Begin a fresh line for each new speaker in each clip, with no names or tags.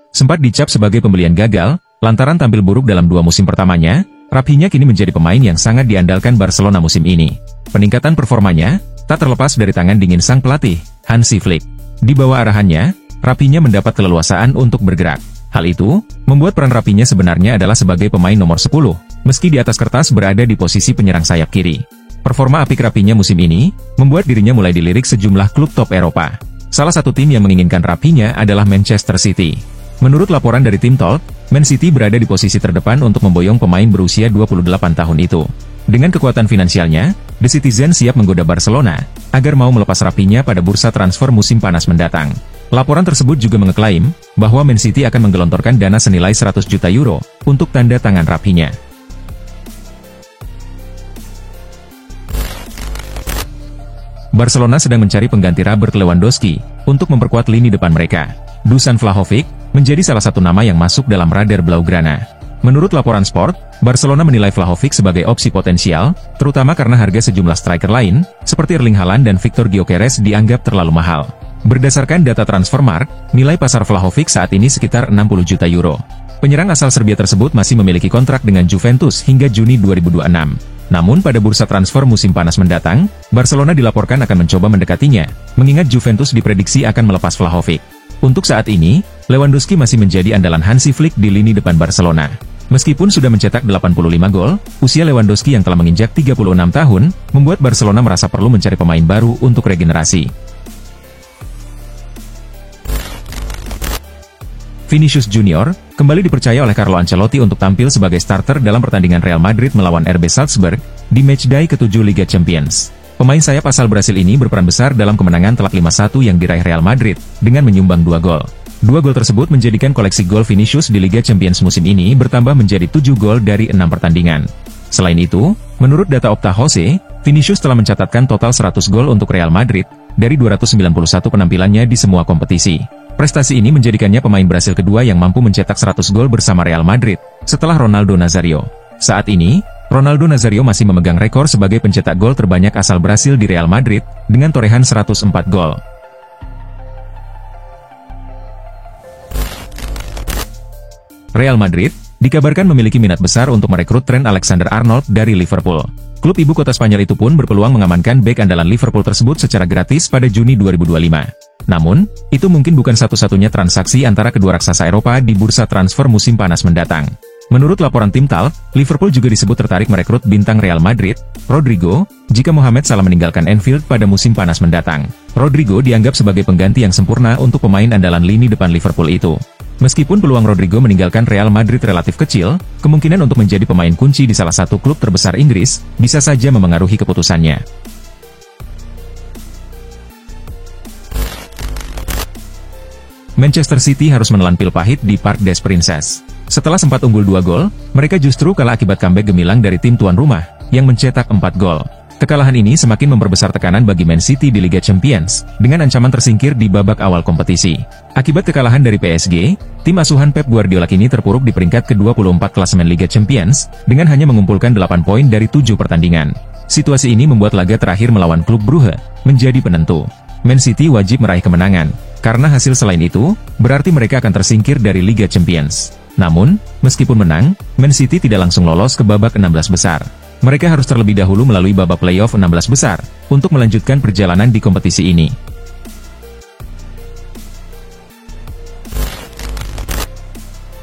Sempat dicap sebagai pembelian gagal, lantaran tampil buruk dalam 2 musim pertamanya, Raphinha kini menjadi pemain yang sangat diandalkan Barcelona musim ini. Peningkatan performanya tak terlepas dari tangan dingin sang pelatih, Hansi Flick. Di bawah arahannya, Raphinha mendapat keleluasaan untuk bergerak. Hal itu membuat peran Raphinha sebenarnya adalah sebagai pemain nomor 10, meski di atas kertas berada di posisi penyerang sayap kiri. Performa apik Raphinha musim ini membuat dirinya mulai dilirik sejumlah klub top Eropa. Salah satu tim yang menginginkan Raphinha adalah Manchester City. Menurut laporan dari tim Talk, Man City berada di posisi terdepan untuk memboyong pemain berusia 28 tahun itu. Dengan kekuatan finansialnya, The Citizen siap menggoda Barcelona agar mau melepas Raphinha pada bursa transfer musim panas mendatang. Laporan tersebut juga mengeklaim bahwa Man City akan menggelontorkan dana senilai 100 juta euro untuk tanda tangan Raphinha. Barcelona sedang mencari pengganti Robert Lewandowski untuk memperkuat lini depan mereka. Dusan Vlahovic menjadi salah satu nama yang masuk dalam radar Blaugrana. Menurut laporan Sport, Barcelona menilai Vlahovic sebagai opsi potensial, terutama karena harga sejumlah striker lain, seperti Erling Haaland dan Victor Gyökeres dianggap terlalu mahal. Berdasarkan data Transfermarkt, nilai pasar Vlahovic saat ini sekitar 60 juta euro. Penyerang asal Serbia tersebut masih memiliki kontrak dengan Juventus hingga Juni 2026. Namun pada bursa transfer musim panas mendatang, Barcelona dilaporkan akan mencoba mendekatinya, mengingat Juventus diprediksi akan melepas Vlahovic. Untuk saat ini, Lewandowski masih menjadi andalan Hansi Flick di lini depan Barcelona. Meskipun sudah mencetak 85 gol, usia Lewandowski yang telah menginjak 36 tahun, membuat Barcelona merasa perlu mencari pemain baru untuk regenerasi. Vinicius Junior kembali dipercaya oleh Carlo Ancelotti untuk tampil sebagai starter dalam pertandingan Real Madrid melawan RB Salzburg di matchday ke-7 Liga Champions. Pemain sayap asal Brasil ini berperan besar dalam kemenangan telak 5-1 yang diraih Real Madrid dengan menyumbang 2 gol. 2 gol tersebut menjadikan koleksi gol Vinicius di Liga Champions musim ini bertambah menjadi 7 gol dari 6 pertandingan. Selain itu, menurut data Opta Jose, Vinicius telah mencatatkan total 100 gol untuk Real Madrid dari 291 penampilannya di semua kompetisi. Prestasi ini menjadikannya pemain Brasil kedua yang mampu mencetak 100 gol bersama Real Madrid, setelah Ronaldo Nazario. Saat ini, Ronaldo Nazario masih memegang rekor sebagai pencetak gol terbanyak asal Brasil di Real Madrid, dengan torehan 104 gol. Real Madrid dikabarkan memiliki minat besar untuk merekrut Trent Alexander-Arnold dari Liverpool. Klub ibu kota Spanyol itu pun berpeluang mengamankan bek andalan Liverpool tersebut secara gratis pada Juni 2025. Namun, itu mungkin bukan satu-satunya transaksi antara kedua raksasa Eropa di bursa transfer musim panas mendatang. Menurut laporan tim Talk, Liverpool juga disebut tertarik merekrut bintang Real Madrid, Rodrigo, jika Mohamed Salah meninggalkan Anfield pada musim panas mendatang. Rodrigo dianggap sebagai pengganti yang sempurna untuk pemain andalan lini depan Liverpool itu. Meskipun peluang Rodrigo meninggalkan Real Madrid relatif kecil, kemungkinan untuk menjadi pemain kunci di salah satu klub terbesar Inggris bisa saja memengaruhi keputusannya. Manchester City harus menelan pil pahit di Parc des Princes. Setelah sempat unggul 2 gol, mereka justru kalah akibat comeback gemilang dari tim tuan rumah, yang mencetak 4 gol. Kekalahan ini semakin memperbesar tekanan bagi Man City di Liga Champions, dengan ancaman tersingkir di babak awal kompetisi. Akibat kekalahan dari PSG, tim asuhan Pep Guardiola kini terpuruk di peringkat ke-24 klasemen Liga Champions, dengan hanya mengumpulkan 8 poin dari 7 pertandingan. Situasi ini membuat laga terakhir melawan klub Brugge menjadi penentu. Man City wajib meraih kemenangan, karena hasil selain itu, berarti mereka akan tersingkir dari Liga Champions. Namun, meskipun menang, Man City tidak langsung lolos ke babak 16 besar. Mereka harus terlebih dahulu melalui babak playoff 16 besar, untuk melanjutkan perjalanan di kompetisi ini.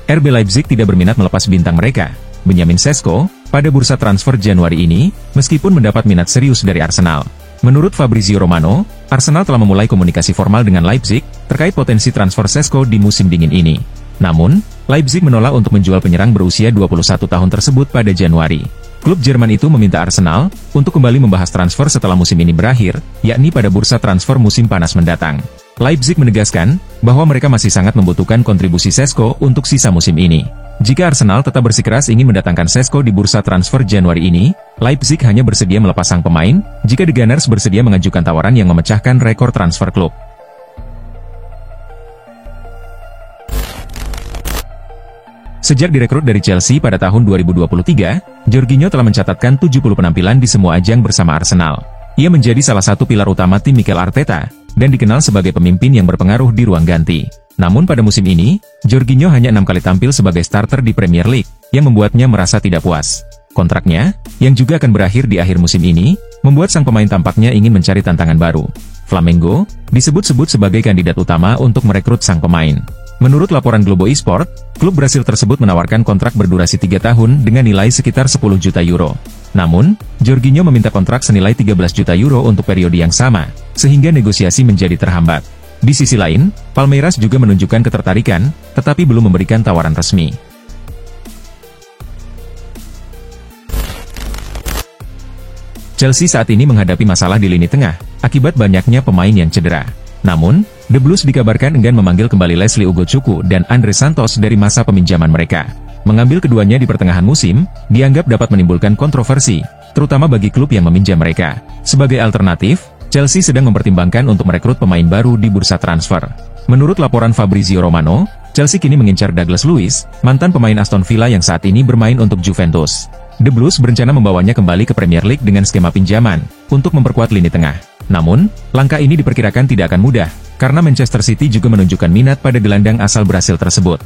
RB Leipzig tidak berminat melepas bintang mereka, Benjamin Sesko, pada bursa transfer Januari ini, meskipun mendapat minat serius dari Arsenal. Menurut Fabrizio Romano, Arsenal telah memulai komunikasi formal dengan Leipzig, terkait potensi transfer Sesko di musim dingin ini. Namun, Leipzig menolak untuk menjual penyerang berusia 21 tahun tersebut pada Januari. Klub Jerman itu meminta Arsenal untuk kembali membahas transfer setelah musim ini berakhir, yakni pada bursa transfer musim panas mendatang. Leipzig menegaskan bahwa mereka masih sangat membutuhkan kontribusi Sesko untuk sisa musim ini. Jika Arsenal tetap bersikeras ingin mendatangkan Sesko di bursa transfer Januari ini, Leipzig hanya bersedia melepas sang pemain jika The Gunners bersedia mengajukan tawaran yang memecahkan rekor transfer klub. Sejak direkrut dari Chelsea pada tahun 2023, Jorginho telah mencatatkan 70 penampilan di semua ajang bersama Arsenal. Ia menjadi salah satu pilar utama tim Mikel Arteta, dan dikenal sebagai pemimpin yang berpengaruh di ruang ganti. Namun pada musim ini, Jorginho hanya 6 kali tampil sebagai starter di Premier League, yang membuatnya merasa tidak puas. Kontraknya, yang juga akan berakhir di akhir musim ini, membuat sang pemain tampaknya ingin mencari tantangan baru. Flamengo disebut-sebut sebagai kandidat utama untuk merekrut sang pemain. Menurut laporan Globo Esport, klub Brasil tersebut menawarkan kontrak berdurasi 3 tahun dengan nilai sekitar 10 juta euro. Namun, Jorginho meminta kontrak senilai 13 juta euro untuk periode yang sama, sehingga negosiasi menjadi terhambat. Di sisi lain, Palmeiras juga menunjukkan ketertarikan, tetapi belum memberikan tawaran resmi. Chelsea saat ini menghadapi masalah di lini tengah, akibat banyaknya pemain yang cedera. Namun, The Blues dikabarkan enggan memanggil kembali Leslie Ugochukwu dan Andre Santos dari masa peminjaman mereka. Mengambil keduanya di pertengahan musim, dianggap dapat menimbulkan kontroversi, terutama bagi klub yang meminjam mereka. Sebagai alternatif, Chelsea sedang mempertimbangkan untuk merekrut pemain baru di bursa transfer. Menurut laporan Fabrizio Romano, Chelsea kini mengincar Douglas Luiz, mantan pemain Aston Villa yang saat ini bermain untuk Juventus. The Blues berencana membawanya kembali ke Premier League dengan skema pinjaman, untuk memperkuat lini tengah. Namun, langkah ini diperkirakan tidak akan mudah, karena Manchester City juga menunjukkan minat pada gelandang asal Brasil tersebut.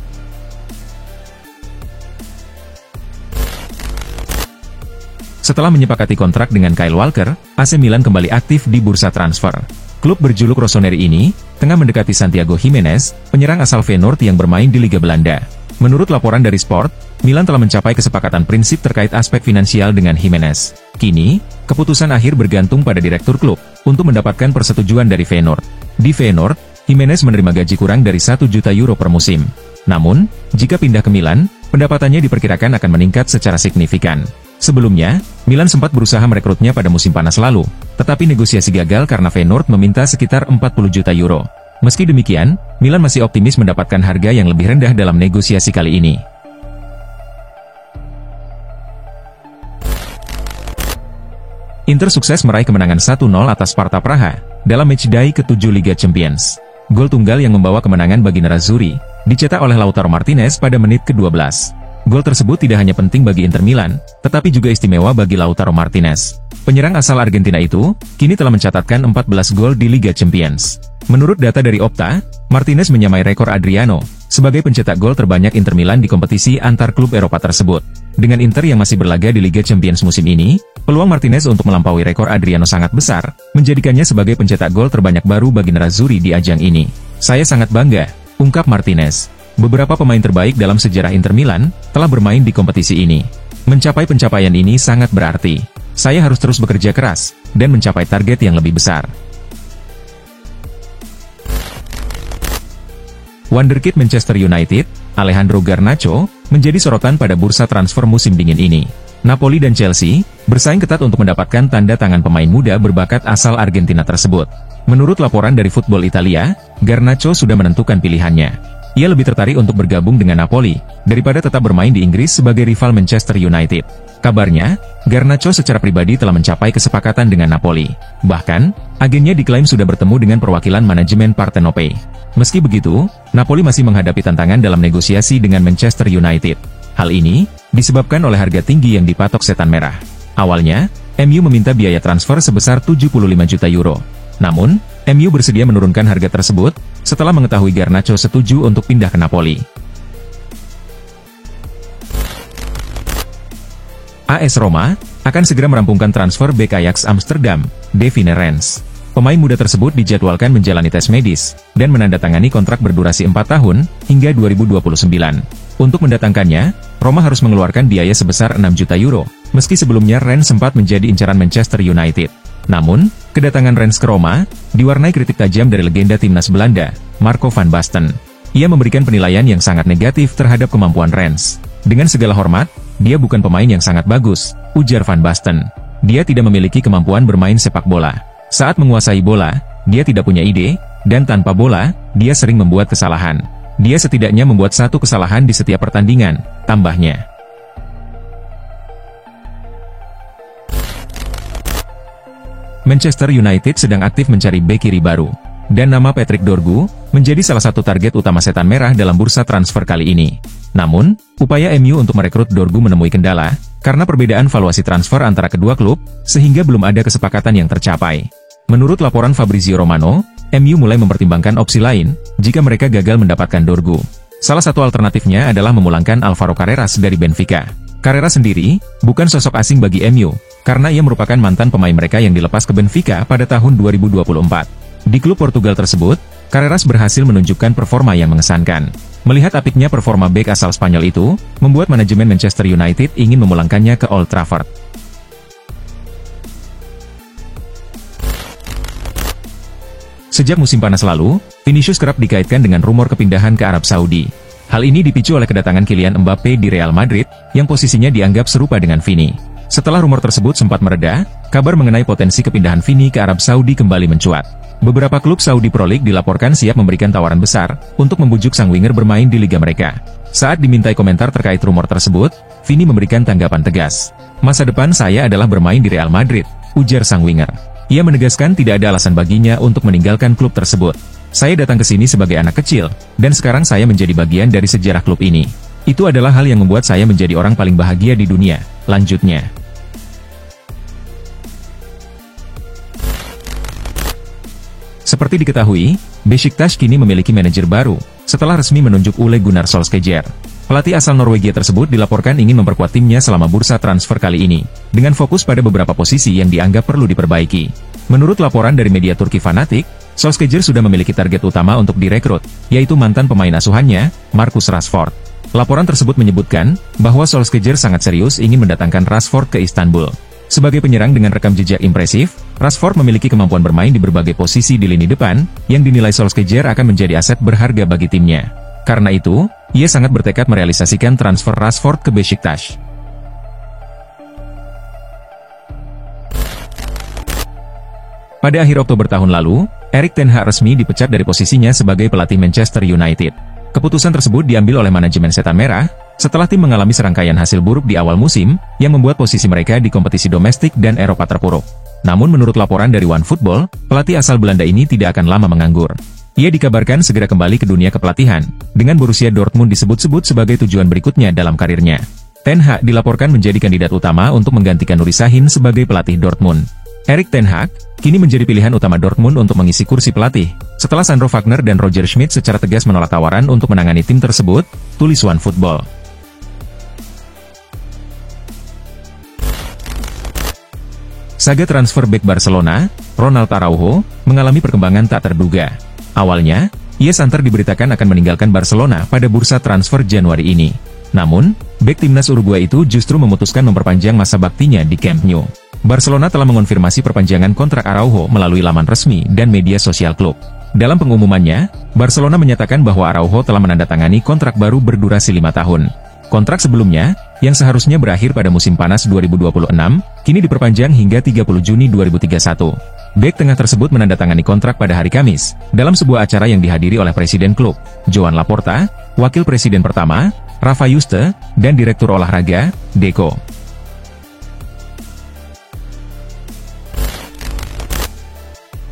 Setelah menyepakati kontrak dengan Kyle Walker, AC Milan kembali aktif di bursa transfer. Klub berjuluk Rossoneri ini, tengah mendekati Santiago Gimenez, penyerang asal Feyenoord yang bermain di Liga Belanda. Menurut laporan dari Sport, Milan telah mencapai kesepakatan prinsip terkait aspek finansial dengan Gimenez. Kini, keputusan akhir bergantung pada direktur klub, untuk mendapatkan persetujuan dari Feyenoord. Di Feyenoord, Gimenez menerima gaji kurang dari 1 juta euro per musim. Namun, jika pindah ke Milan, pendapatannya diperkirakan akan meningkat secara signifikan. Sebelumnya, Milan sempat berusaha merekrutnya pada musim panas lalu, tetapi negosiasi gagal karena Feyenoord meminta sekitar 40 juta euro. Meski demikian, Milan masih optimis mendapatkan harga yang lebih rendah dalam negosiasi kali ini. Inter sukses meraih kemenangan 1-0 atas Sparta Praha, dalam matchday ke-7 Liga Champions. Gol tunggal yang membawa kemenangan bagi Nerazzurri, dicetak oleh Lautaro Martinez pada menit ke-12. Gol tersebut tidak hanya penting bagi Inter Milan, tetapi juga istimewa bagi Lautaro Martinez. Penyerang asal Argentina itu, kini telah mencatatkan 14 gol di Liga Champions. Menurut data dari Opta, Martinez menyamai rekor Adriano, sebagai pencetak gol terbanyak Inter Milan di kompetisi antar klub Eropa tersebut. Dengan Inter yang masih berlaga di Liga Champions musim ini, peluang Martinez untuk melampaui rekor Adriano sangat besar, menjadikannya sebagai pencetak gol terbanyak baru bagi Nerazzurri di ajang ini. "Saya sangat bangga," ungkap Martinez. Beberapa pemain terbaik dalam sejarah Inter Milan telah bermain di kompetisi ini. Mencapai pencapaian ini sangat berarti. Saya harus terus bekerja keras, dan mencapai target yang lebih besar. Wonderkid Manchester United, Alejandro Garnacho, menjadi sorotan pada bursa transfer musim dingin ini. Napoli dan Chelsea bersaing ketat untuk mendapatkan tanda tangan pemain muda berbakat asal Argentina tersebut. Menurut laporan dari Football Italia, Garnacho sudah menentukan pilihannya. Ia lebih tertarik untuk bergabung dengan Napoli, daripada tetap bermain di Inggris sebagai rival Manchester United. Kabarnya, Garnacho secara pribadi telah mencapai kesepakatan dengan Napoli. Bahkan, agennya diklaim sudah bertemu dengan perwakilan manajemen Partenope. Meski begitu, Napoli masih menghadapi tantangan dalam negosiasi dengan Manchester United. Hal ini disebabkan oleh harga tinggi yang dipatok Setan Merah. Awalnya, MU meminta biaya transfer sebesar 75 juta euro. Namun, MU bersedia menurunkan harga tersebut, setelah mengetahui Garnacho setuju untuk pindah ke Napoli. AS Roma akan segera merampungkan transfer bek Ajax Amsterdam, Davine Rens. Pemain muda tersebut dijadwalkan menjalani tes medis, dan menandatangani kontrak berdurasi 4 tahun, hingga 2029. Untuk mendatangkannya, Roma harus mengeluarkan biaya sebesar 6 juta euro, meski sebelumnya Rens sempat menjadi incaran Manchester United. Namun, kedatangan Rens ke Roma diwarnai kritik tajam dari legenda timnas Belanda, Marco van Basten. Ia memberikan penilaian yang sangat negatif terhadap kemampuan Rens. "Dengan segala hormat, dia bukan pemain yang sangat bagus," ujar Van Basten. "Dia tidak memiliki kemampuan bermain sepak bola. Saat menguasai bola, dia tidak punya ide, dan tanpa bola, dia sering membuat kesalahan. Dia setidaknya membuat 1 kesalahan di setiap pertandingan," tambahnya. Manchester United sedang aktif mencari bek kiri baru, dan nama Patrick Dorgu menjadi salah satu target utama Setan Merah dalam bursa transfer kali ini. Namun, upaya MU untuk merekrut Dorgu menemui kendala, karena perbedaan valuasi transfer antara kedua klub, sehingga belum ada kesepakatan yang tercapai. Menurut laporan Fabrizio Romano, MU mulai mempertimbangkan opsi lain jika mereka gagal mendapatkan Dorgu. Salah satu alternatifnya adalah memulangkan Alvaro Carreras dari Benfica. Carreras sendiri bukan sosok asing bagi MU, karena ia merupakan mantan pemain mereka yang dilepas ke Benfica pada tahun 2024. Di klub Portugal tersebut, Carreras berhasil menunjukkan performa yang mengesankan. Melihat apiknya performa bek asal Spanyol itu, membuat manajemen Manchester United ingin memulangkannya ke Old Trafford. Sejak musim panas lalu, Vinicius kerap dikaitkan dengan rumor kepindahan ke Arab Saudi. Hal ini dipicu oleh kedatangan Kylian Mbappe di Real Madrid, yang posisinya dianggap serupa dengan Vini. Setelah rumor tersebut sempat mereda, kabar mengenai potensi kepindahan Vini ke Arab Saudi kembali mencuat. Beberapa klub Saudi Pro League dilaporkan siap memberikan tawaran besar untuk membujuk sang winger bermain di liga mereka. Saat dimintai komentar terkait rumor tersebut, Vini memberikan tanggapan tegas. "Masa depan saya adalah bermain di Real Madrid," ujar sang winger. Ia menegaskan tidak ada alasan baginya untuk meninggalkan klub tersebut. "Saya datang ke sini sebagai anak kecil, dan sekarang saya menjadi bagian dari sejarah klub ini. Itu adalah hal yang membuat saya menjadi orang paling bahagia di dunia," lanjutnya. Seperti diketahui, Besiktas kini memiliki manajer baru, setelah resmi menunjuk Ole Gunnar Solskjaer. Pelatih asal Norwegia tersebut dilaporkan ingin memperkuat timnya selama bursa transfer kali ini, dengan fokus pada beberapa posisi yang dianggap perlu diperbaiki. Menurut laporan dari media Turki Fanatik, Solskjaer sudah memiliki target utama untuk direkrut, yaitu mantan pemain asuhannya, Marcus Rashford. Laporan tersebut menyebutkan bahwa Solskjaer sangat serius ingin mendatangkan Rashford ke Istanbul. Sebagai penyerang dengan rekam jejak impresif, Rashford memiliki kemampuan bermain di berbagai posisi di lini depan, yang dinilai Solskjaer akan menjadi aset berharga bagi timnya. Karena itu, ia sangat bertekad merealisasikan transfer Rashford ke Besiktas. Pada akhir Oktober tahun lalu, Erik ten Hag resmi dipecat dari posisinya sebagai pelatih Manchester United. Keputusan tersebut diambil oleh manajemen Setan Merah, setelah tim mengalami serangkaian hasil buruk di awal musim, yang membuat posisi mereka di kompetisi domestik dan Eropa terpuruk. Namun menurut laporan dari OneFootball, pelatih asal Belanda ini tidak akan lama menganggur. Ia dikabarkan segera kembali ke dunia kepelatihan, dengan Borussia Dortmund disebut-sebut sebagai tujuan berikutnya dalam karirnya. Ten Hag dilaporkan menjadi kandidat utama untuk menggantikan Nuri Sahin sebagai pelatih Dortmund. Erik ten Hag kini menjadi pilihan utama Dortmund untuk mengisi kursi pelatih, setelah Sandro Wagner dan Roger Schmidt secara tegas menolak tawaran untuk menangani tim tersebut, tulis OneFootball. Saga transfer bek Barcelona, Ronald Araujo, mengalami perkembangan tak terduga. Awalnya, ia santer diberitakan akan meninggalkan Barcelona pada bursa transfer Januari ini. Namun, bek timnas Uruguay itu justru memutuskan memperpanjang masa baktinya di Camp Nou. Barcelona telah mengonfirmasi perpanjangan kontrak Araujo melalui laman resmi dan media sosial klub. Dalam pengumumannya, Barcelona menyatakan bahwa Araujo telah menandatangani kontrak baru berdurasi 5 tahun. Kontrak sebelumnya, yang seharusnya berakhir pada musim panas 2026, kini diperpanjang hingga 30 Juni 2031. Bek tengah tersebut menandatangani kontrak pada hari Kamis, dalam sebuah acara yang dihadiri oleh Presiden klub, Joan Laporta, Wakil Presiden pertama, Rafa Juste, dan Direktur Olahraga, Deco.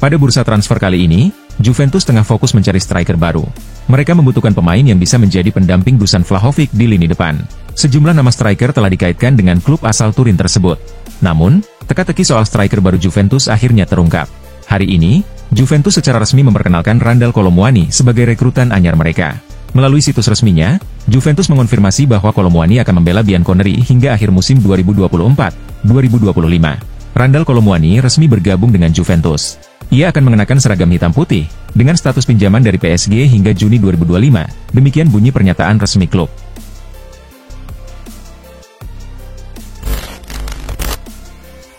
Pada bursa transfer kali ini, Juventus tengah fokus mencari striker baru. Mereka membutuhkan pemain yang bisa menjadi pendamping Dusan Vlahovic di lini depan. Sejumlah nama striker telah dikaitkan dengan klub asal Turin tersebut. Namun, teka-teki soal striker baru Juventus akhirnya terungkap. Hari ini, Juventus secara resmi memperkenalkan Randal Kolo Muani sebagai rekrutan anyar mereka. Melalui situs resminya, Juventus mengonfirmasi bahwa Kolo Muani akan membela Bianconeri hingga akhir musim 2024-2025. Randal Kolo Muani resmi bergabung dengan Juventus. Ia akan mengenakan seragam hitam putih, dengan status pinjaman dari PSG hingga Juni 2025, demikian bunyi pernyataan resmi klub.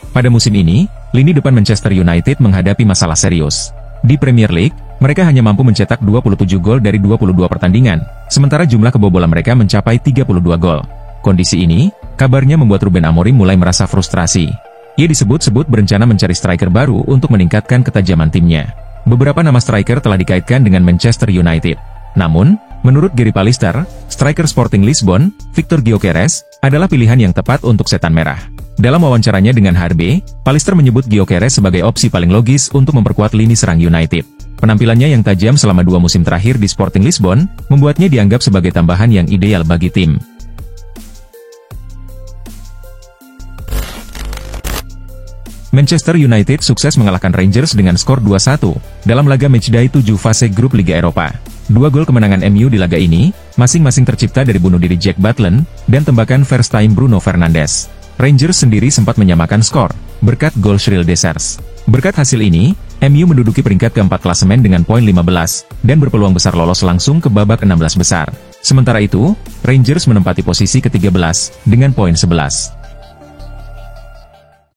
Pada musim ini, lini depan Manchester United menghadapi masalah serius. Di Premier League, mereka hanya mampu mencetak 27 gol dari 22 pertandingan, sementara jumlah kebobolan mereka mencapai 32 gol. Kondisi ini, kabarnya membuat Ruben Amorim mulai merasa frustrasi. Ia disebut-sebut berencana mencari striker baru untuk meningkatkan ketajaman timnya. Beberapa nama striker telah dikaitkan dengan Manchester United. Namun, menurut Gary Pallister, striker Sporting Lisbon, Victor Gyökeres, adalah pilihan yang tepat untuk Setan Merah. Dalam wawancaranya dengan HRB, Pallister menyebut Gyökeres sebagai opsi paling logis untuk memperkuat lini serang United. Penampilannya yang tajam selama 2 musim terakhir di Sporting Lisbon, membuatnya dianggap sebagai tambahan yang ideal bagi tim. Manchester United sukses mengalahkan Rangers dengan skor 2-1 dalam laga matchday 7 fase grup Liga Eropa. Dua gol kemenangan MU di laga ini, masing-masing tercipta dari bunuh diri Jack Butland dan tembakan first time Bruno Fernandes. Rangers sendiri sempat menyamakan skor, berkat gol Shirley Dessers. Berkat hasil ini, MU menduduki peringkat keempat klasemen dengan poin 15, dan berpeluang besar lolos langsung ke babak 16 besar. Sementara itu, Rangers menempati posisi ke-13, dengan poin 11.